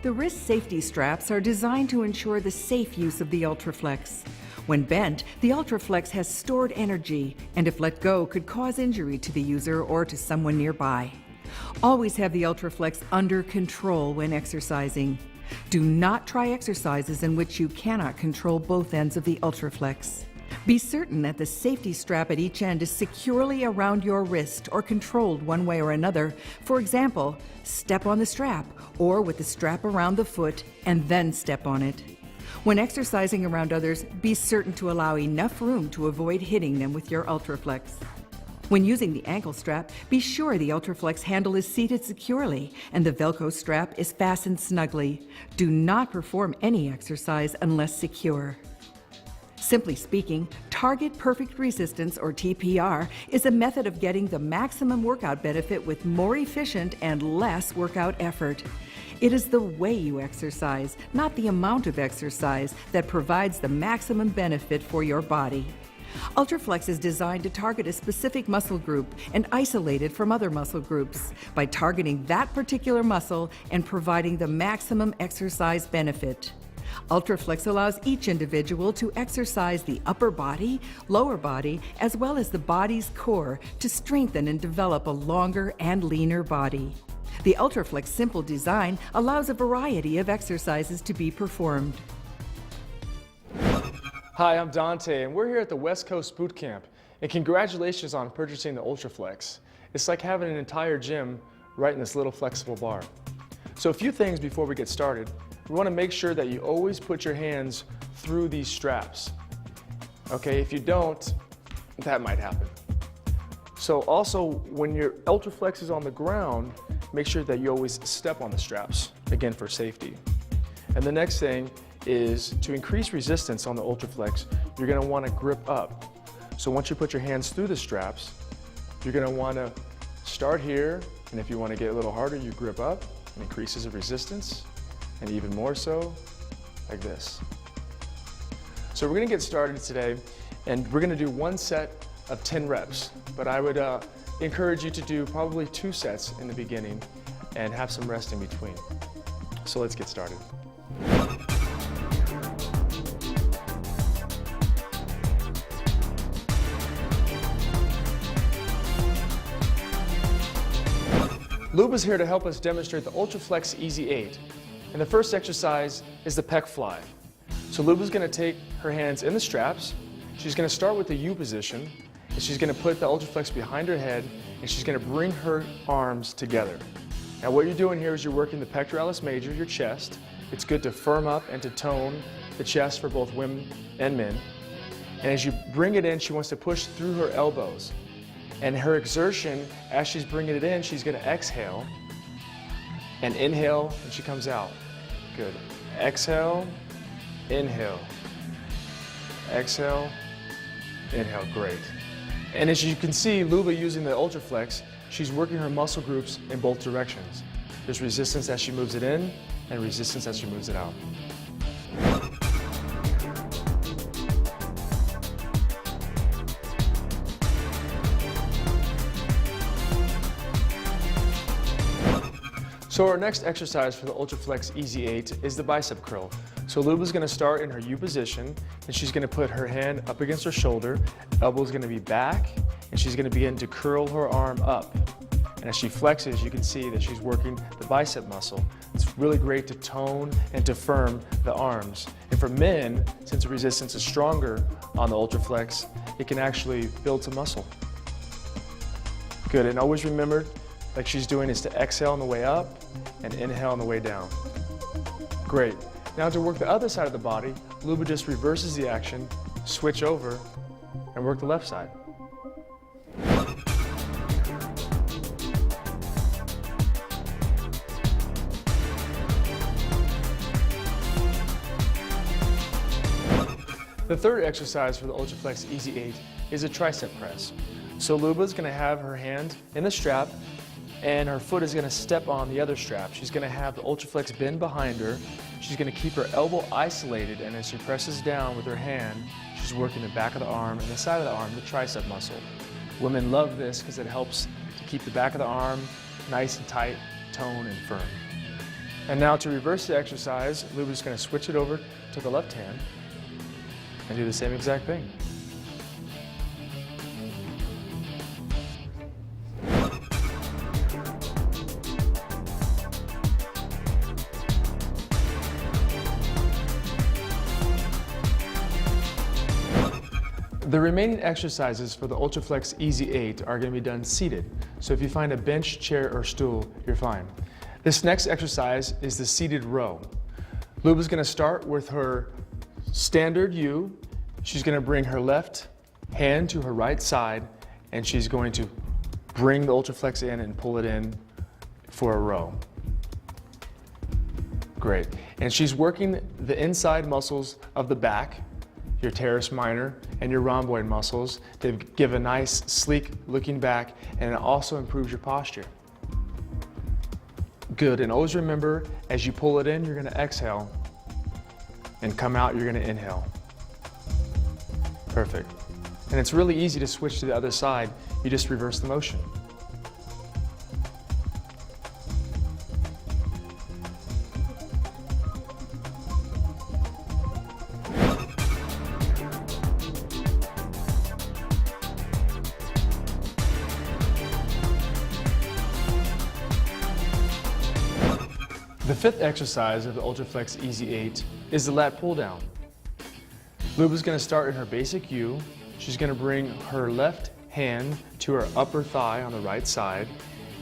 The wrist safety straps are designed to ensure the safe use of the UltraFlex. When bent, the UltraFlex has stored energy, and if let go, could cause injury to the user or to someone nearby. Always have the UltraFlex under control when exercising. Do not try exercises in which you cannot control both ends of the UltraFlex. Be certain that the safety strap at each end is securely around your wrist or controlled one way or another. For example, step on the strap or with the strap around the foot and then step on it. When exercising around others, be certain to allow enough room to avoid hitting them with your UltraFlex. When using the ankle strap, be sure the UltraFlex handle is seated securely and the Velcro strap is fastened snugly. Do not perform any exercise unless secure. Simply speaking, Target Perfect Resistance, or TPR, is a method of getting the maximum workout benefit with more efficient and less workout effort. It is the way you exercise, not the amount of exercise, that provides the maximum benefit for your body. UltraFlex is designed to target a specific muscle group and isolate it from other muscle groups by targeting that particular muscle and providing the maximum exercise benefit. UltraFlex allows each individual to exercise the upper body, lower body, as well as the body's core to strengthen and develop a longer and leaner body. The UltraFlex simple design allows a variety of exercises to be performed. Hi, I'm Dante, and we're here at the West Coast Boot Camp. And congratulations on purchasing the UltraFlex. It's like having an entire gym right in this little flexible bar. So a few things before we get started. We want to make sure that you always put your hands through these straps. Okay, if you don't, that might happen. So also, when your UltraFlex is on the ground, make sure that you always step on the straps, again for safety. And the next thing is to increase resistance on the UltraFlex, you're going to want to grip up. So once you put your hands through the straps, you're going to want to start here, and if you want to get a little harder, you grip up, and increases the resistance. And even more so, like this. So we're going to get started today, and we're going to do one set of 10 reps, but I would encourage you to do probably 2 sets in the beginning and have some rest in between. So let's get started. Luba's here to help us demonstrate the UltraFlex Easy 8. And the first exercise is the pec fly. So Luba's going to take her hands in the straps. She's going to start with the U position, and she's going to put the UltraFlex behind her head, and she's going to bring her arms together. Now what you're doing here is you're working the pectoralis major, your chest. It's good to firm up and to tone the chest for both women and men. And as you bring it in, she wants to push through her elbows. And her exertion, as she's bringing it in, she's going to exhale. And inhale, and she comes out. Good. Exhale, inhale. Exhale, inhale. Great. And as you can see, Luba using the UltraFlex, she's working her muscle groups in both directions. There's resistance as she moves it in, and resistance as she moves it out. So our next exercise for the UltraFlex Easy 8 is the bicep curl. So Luba's going to start in her U position, and she's going to put her hand up against her shoulder, elbow's going to be back, and she's going to begin to curl her arm up. And as she flexes, you can see that she's working the bicep muscle. It's really great to tone and to firm the arms. And for men, since the resistance is stronger on the UltraFlex, it can actually build some muscle. Good, and always remember, like she's doing, is to exhale on the way up and inhale on the way down. Great. Now to work the other side of the body, Luba just reverses the action, switch over, and work the left side. The third exercise for the UltraFlex Easy 8 is a tricep press. So Luba's going to have her hand in the strap, and her foot is going to step on the other strap. She's going to have the UltraFlex bend behind her. She's going to keep her elbow isolated, and as she presses down with her hand, she's working the back of the arm and the side of the arm, the tricep muscle. Women love this because it helps to keep the back of the arm nice and tight, toned and firm. And now to reverse the exercise, Lube is going to switch it over to the left hand and do the same exact thing. The remaining exercises for the UltraFlex Easy 8 are going to be done seated. So if you find a bench, chair, or stool, you're fine. This next exercise is the seated row. Lube is going to start with her standard U. She's going to bring her left hand to her right side, and she's going to bring the UltraFlex in and pull it in for a row. Great. And she's working the inside muscles of the back, your teres minor and your rhomboid muscles, to give a nice, sleek looking back, and it also improves your posture. Good, and always remember, as you pull it in, you're gonna exhale, and come out, you're gonna inhale. Perfect. And it's really easy to switch to the other side. You just reverse the motion. The fifth exercise of the UltraFlex Easy 8 is the lat pull down. Lube is going to start in her basic U. She's going to bring her left hand to her upper thigh on the right side,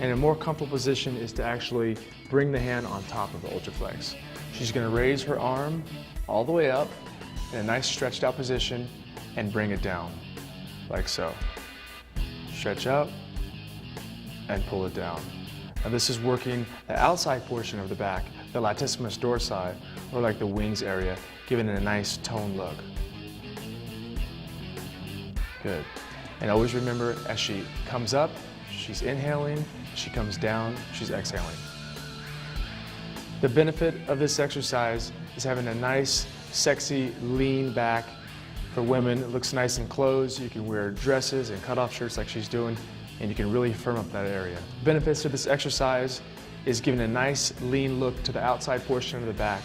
and a more comfortable position is to actually bring the hand on top of the UltraFlex. She's going to raise her arm all the way up in a nice stretched out position and bring it down, like so. Stretch out and pull it down. Now this is working the outside portion of the back, the latissimus dorsi, or like the wings area, giving it a nice toned look. Good. And always remember, as she comes up, she's inhaling, she comes down, she's exhaling. The benefit of this exercise is having a nice, sexy, lean back. For women, it looks nice and closed. You can wear dresses and cutoff shirts like she's doing, and you can really firm up that area. Benefits of this exercise is giving a nice lean look to the outside portion of the back.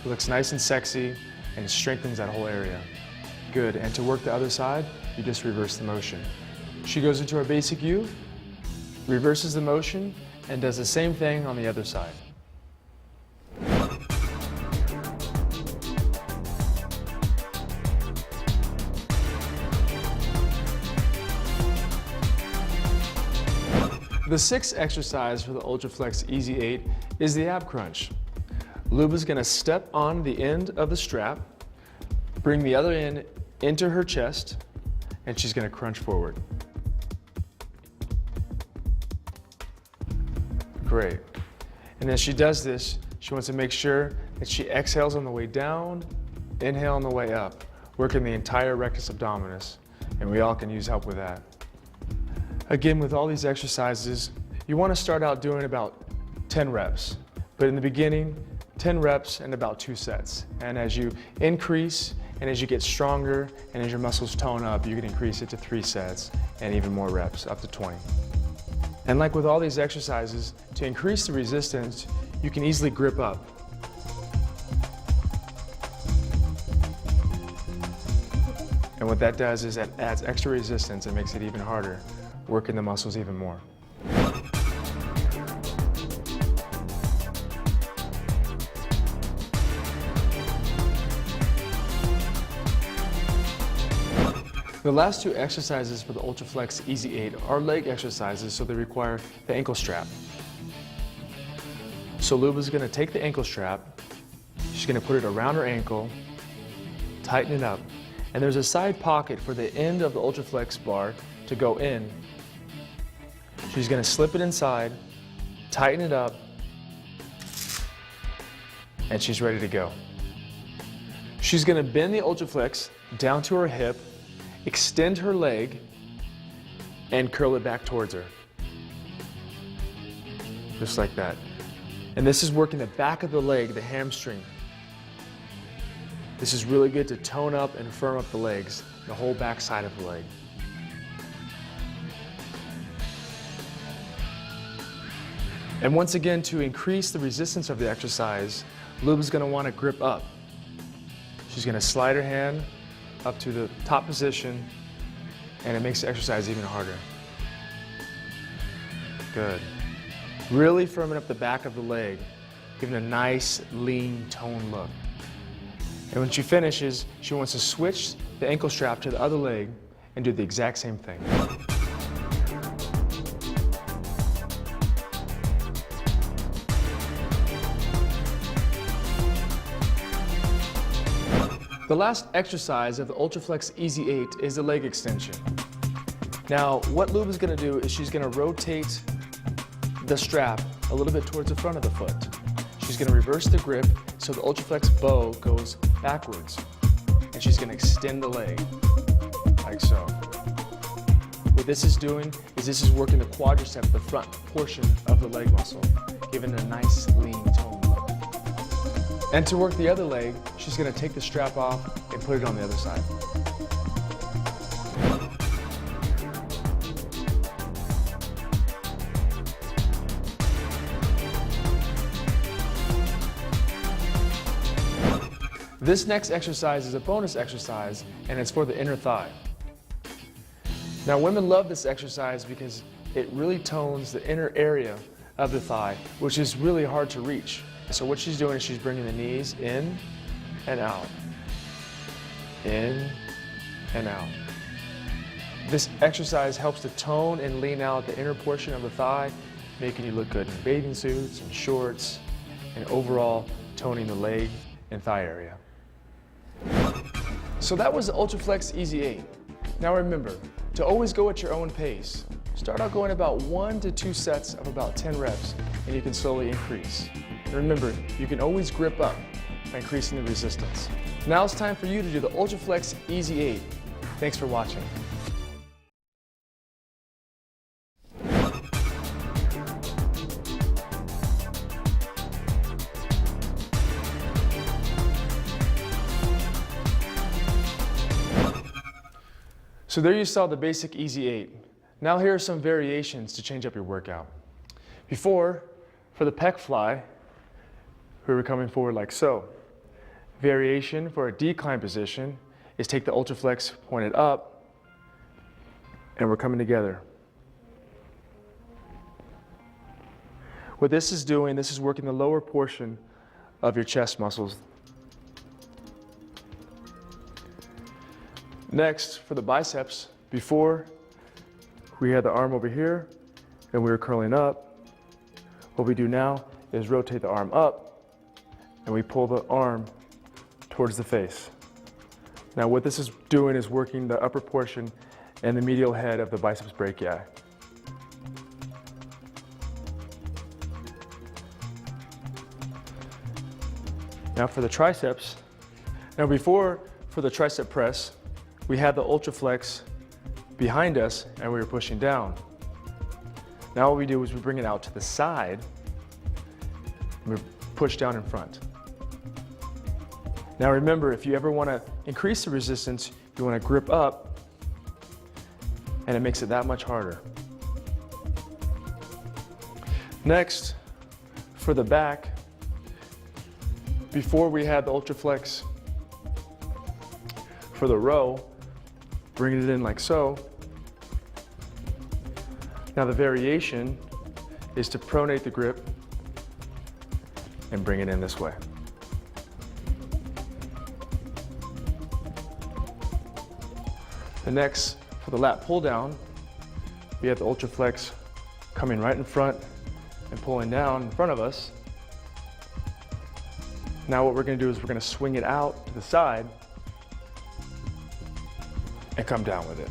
It looks nice and sexy, and it strengthens that whole area. Good, and to work the other side, you just reverse the motion. She goes into her basic U, reverses the motion, and does the same thing on the other side. The sixth exercise for the UltraFlex Easy 8 is the ab crunch. Lube is going to step on the end of the strap, bring the other end into her chest, and she's going to crunch forward. Great. And as she does this, she wants to make sure that she exhales on the way down, inhale on the way up, working the entire rectus abdominis, and we all can use help with that. Again, with all these exercises, you want to start out doing about 10 reps, but in the beginning, 10 reps and about 2 sets. And as you increase, and as you get stronger, and as your muscles tone up, you can increase it to 3 sets and even more reps, up to 20. And like with all these exercises, to increase the resistance, you can easily grip up. And what that does is it adds extra resistance and makes it even harder, working the muscles even more. The last 2 exercises for the UltraFlex Easy 8 are leg exercises, so they require the ankle strap. So Lube is going to take the ankle strap, she's going to put it around her ankle, tighten it up, and there's a side pocket for the end of the UltraFlex bar to go in. She's going to slip it inside, tighten it up, and she's ready to go. She's going to bend the UltraFlex down to her hip, extend her leg, and curl it back towards her. Just like that. And this is working the back of the leg, the hamstring. This is really good to tone up and firm up the legs, the whole back side of the leg. And once again, to increase the resistance of the exercise, Luba's going to want to grip up. She's going to slide her hand up to the top position, and it makes the exercise even harder. Good. Really firming up the back of the leg, giving a nice, lean, toned look. And when she finishes, she wants to switch the ankle strap to the other leg and do the exact same thing. The last exercise of the UltraFlex Easy 8 is the leg extension. Now, what Luba's going to do is she's going to rotate the strap a little bit towards the front of the foot. She's going to reverse the grip so the UltraFlex bow goes backwards. And she's going to extend the leg, like so. What this is doing is this is working the quadricep, the front portion of the leg muscle, giving it a nice, lean, toned look. And to work the other leg, she's going to take the strap off and put it on the other side. This next exercise is a bonus exercise, and it's for the inner thigh. Now, women love this exercise because it really tones the inner area of the thigh, which is really hard to reach. So what she's doing is she's bringing the knees in and out, in and out. This exercise helps to tone and lean out the inner portion of the thigh, making you look good in bathing suits and shorts, and overall toning the leg and thigh area. So that was the UltraFlex Easy 8. Now remember, to always go at your own pace. Start out going about 1 to 2 sets of about 10 reps, and you can slowly increase. And remember, you can always grip up by increasing the resistance. Now it's time for you to do the UltraFlex Easy 8. Thanks for watching. So there you saw the basic Easy 8. Now here are some variations to change up your workout. Before, for the pec fly, we were coming forward like so. Variation for a decline position is take the UltraFlex pointed up, and we're coming together. What this is doing, this is working the lower portion of your chest muscles. Next, for the biceps, before we had the arm over here and we were curling up, what we do now is rotate the arm up and we pull the arm towards the face. Now what this is doing is working the upper portion and the medial head of the biceps brachii. Now for the triceps, for the tricep press, we had the UltraFlex behind us and we were pushing down. Now what we do is we bring it out to the side and we push down in front. Now remember, if you ever want to increase the resistance, you want to grip up and it makes it that much harder. Next, for the back, before we had the UltraFlex for the row, bringing it in like so. Now the variation is to pronate the grip and bring it in this way. The next, for the lat pull down, we have the UltraFlex coming right in front and pulling down in front of us. Now what we're going to do is we're going to swing it out to the side and come down with it.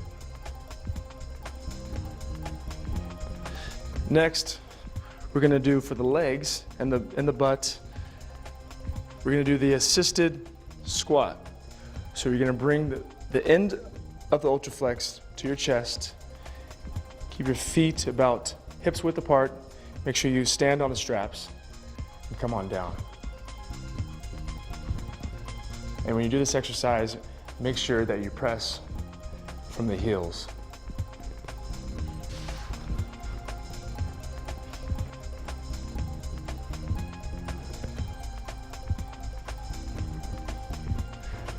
Next, we're going to do for the legs and the butt, we're going to do the assisted squat. So you're going to bring the end of the UltraFlex to your chest. Keep your feet about hips width apart. Make sure you stand on the straps and come on down. And when you do this exercise, make sure that you press from the heels.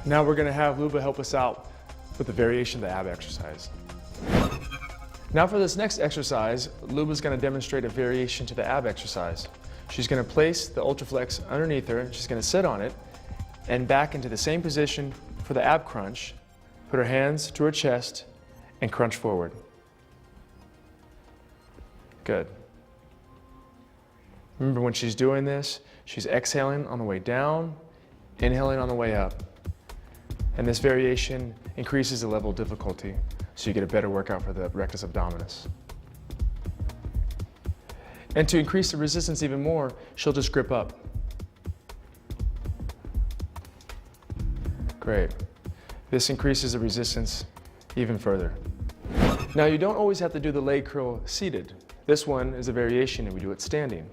Now we're gonna have Luba help us out with the variation of the ab exercise. Now for this next exercise, Luba's gonna demonstrate a variation to the ab exercise. She's gonna place the UltraFlex underneath her, she's gonna sit on it, and back into the same position for the ab crunch. Put her hands to her chest and crunch forward. Good. Remember, when she's doing this, she's exhaling on the way down, inhaling on the way up. And this variation increases the level of difficulty, so you get a better workout for the rectus abdominis. And to increase the resistance even more, she'll just grip up. Great. This increases the resistance even further. Now, you don't always have to do the leg curl seated. This one is a variation and we do it standing.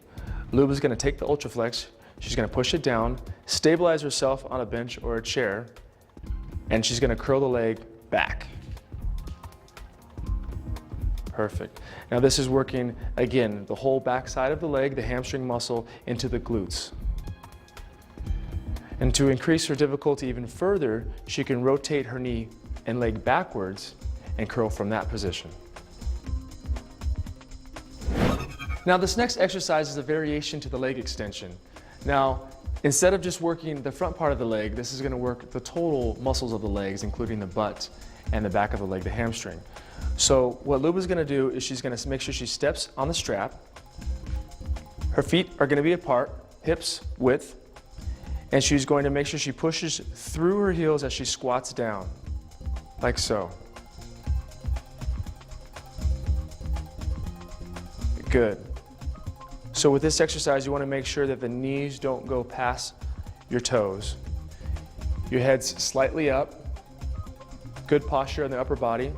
Luba's gonna take the UltraFlex, she's gonna push it down, stabilize herself on a bench or a chair, and she's gonna curl the leg back. Perfect. Now this is working, again, the whole back side of the leg, the hamstring muscle, into the glutes. And to increase her difficulty even further, she can rotate her knee and leg backwards and curl from that position. Now this next exercise is a variation to the leg extension. Now, instead of just working the front part of the leg, this is going to work the total muscles of the legs, including the butt and the back of the leg, the hamstring. So what Luba's going to do is she's going to make sure she steps on the strap. Her feet are going to be apart, hips width, and she's going to make sure she pushes through her heels as she squats down, like so. Good. So with this exercise, you want to make sure that the knees don't go past your toes. Your head's slightly up, good posture in the upper body,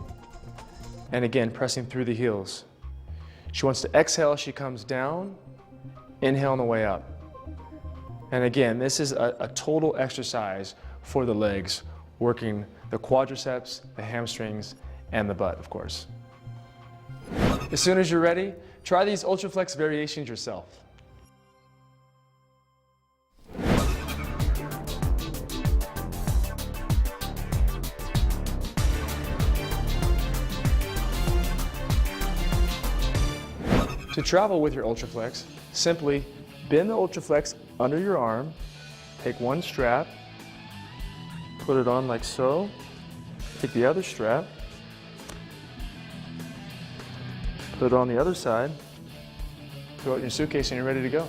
and again, pressing through the heels. She wants to exhale as she comes down, inhale on the way up. And again, this is a total exercise for the legs, working the quadriceps, the hamstrings, and the butt, of course. As soon as you're ready, try these UltraFlex variations yourself. To travel with your UltraFlex, simply bend the UltraFlex under your arm, take one strap, put it on like so, take the other strap, put it on the other side, throw it in your suitcase, and you're ready to go.